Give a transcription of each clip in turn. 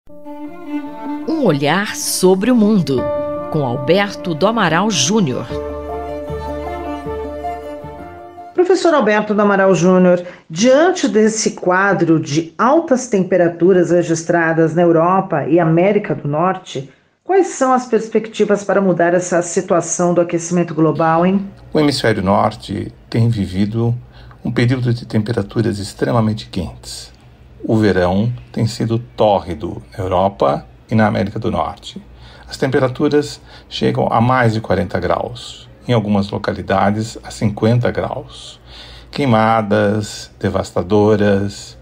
Um olhar sobre o mundo, com Alberto do Amaral Júnior. Professor Alberto do Amaral Júnior, diante desse quadro de altas temperaturas registradas na Europa e América do Norte, quais são as perspectivas para mudar essa situação do aquecimento global, hein? O hemisfério norte tem vivido um período de temperaturas extremamente quentes. O verão tem sido tórrido na Europa e na América do Norte. As temperaturas chegam a mais de 40 graus, em algumas localidades a 50 graus. Queimadas devastadoras,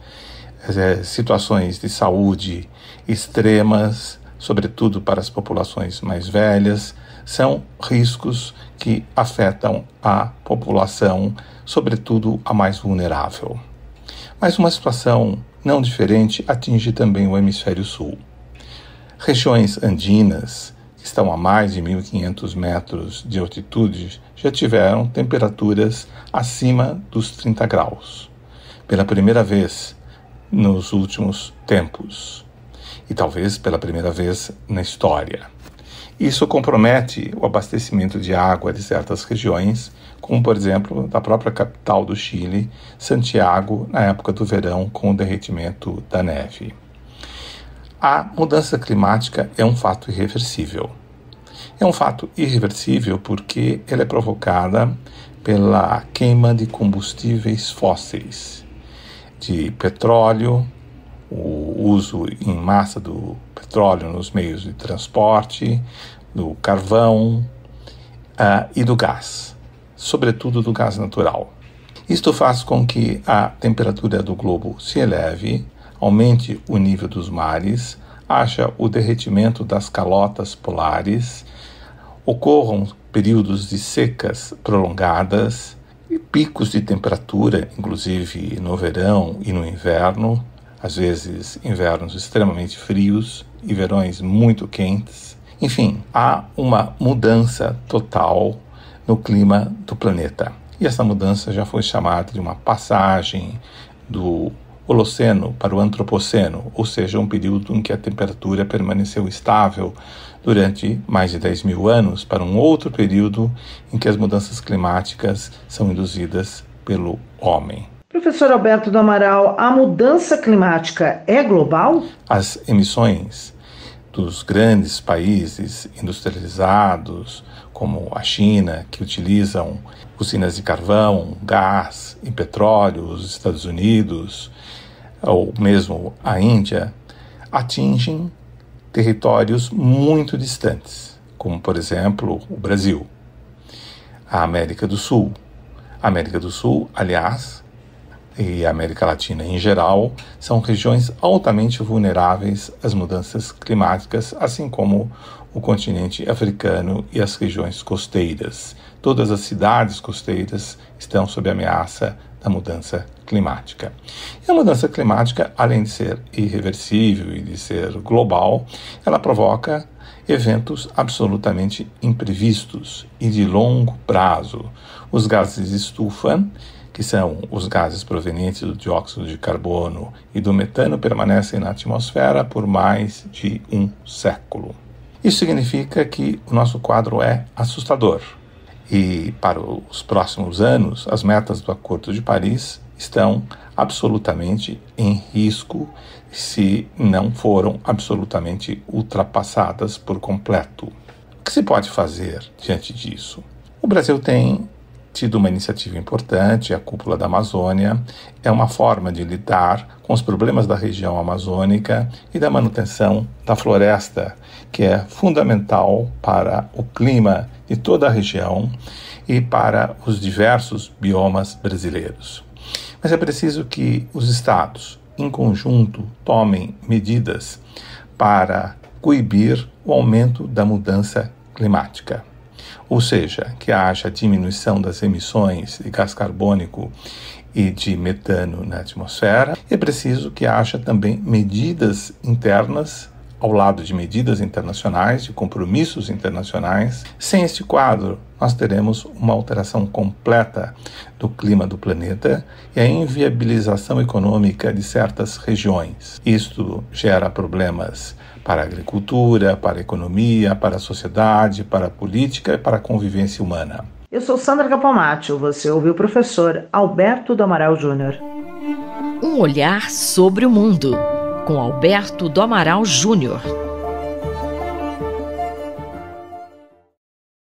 situações de saúde extremas, sobretudo para as populações mais velhas, são riscos que afetam a população, sobretudo a mais vulnerável. Mas uma situação não diferente atinge também o hemisfério sul. Regiões andinas, que estão a mais de 1.500 metros de altitude, já tiveram temperaturas acima dos 30 graus, pela primeira vez nos últimos tempos, e talvez pela primeira vez na história. Isso compromete o abastecimento de água de certas regiões, como, por exemplo, da própria capital do Chile, Santiago, na época do verão, com o derretimento da neve. A mudança climática é um fato irreversível. É um fato irreversível porque ela é provocada pela queima de combustíveis fósseis, de petróleo, o uso em massa do petróleo nos meios de transporte, do carvão e do gás, sobretudo do gás natural. Isto faz com que a temperatura do globo se eleve, aumente o nível dos mares, haja o derretimento das calotas polares, ocorram períodos de secas prolongadas e picos de temperatura, inclusive no verão e no inverno, às vezes invernos extremamente frios e verões muito quentes. Enfim, há uma mudança total no clima do planeta. E essa mudança já foi chamada de uma passagem do Holoceno para o Antropoceno, ou seja, um período em que a temperatura permaneceu estável durante mais de 10 mil anos, para um outro período em que as mudanças climáticas são induzidas pelo homem. Professor Alberto do Amaral, a mudança climática é global? As emissões dos grandes países industrializados, como a China, que utilizam usinas de carvão, gás e petróleo, os Estados Unidos, ou mesmo a Índia, atingem territórios muito distantes, como, por exemplo, o Brasil, a América do Sul. A América do Sul, aliás, e a América Latina em geral, são regiões altamente vulneráveis às mudanças climáticas, assim como o continente africano e as regiões costeiras. Todas as cidades costeiras estão sob ameaça da mudança climática. E a mudança climática, além de ser irreversível e de ser global, ela provoca eventos absolutamente imprevistos e de longo prazo. Os gases de estufa, que são os gases provenientes do dióxido de carbono e do metano, permanecem na atmosfera por mais de um século. Isso significa que o nosso quadro é assustador. E para os próximos anos, as metas do Acordo de Paris estão absolutamente em risco se não foram absolutamente ultrapassadas por completo. O que se pode fazer diante disso? O Brasil tem tido uma iniciativa importante, a Cúpula da Amazônia. É uma forma de lidar com os problemas da região amazônica e da manutenção da floresta, que é fundamental para o clima de toda a região e para os diversos biomas brasileiros. Mas é preciso que os estados, em conjunto, tomem medidas para coibir o aumento da mudança climática. Ou seja, que haja diminuição das emissões de gás carbônico e de metano na atmosfera. É preciso que haja também medidas internas ao lado de medidas internacionais, de compromissos internacionais. Sem este quadro, nós teremos uma alteração completa do clima do planeta e a inviabilização econômica de certas regiões. Isto gera problemas para a agricultura, para a economia, para a sociedade, para a política e para a convivência humana. Eu sou Sandra Capomatto, você ouviu o professor Alberto do Amaral Júnior. Um olhar sobre o mundo, com Alberto do Amaral Júnior.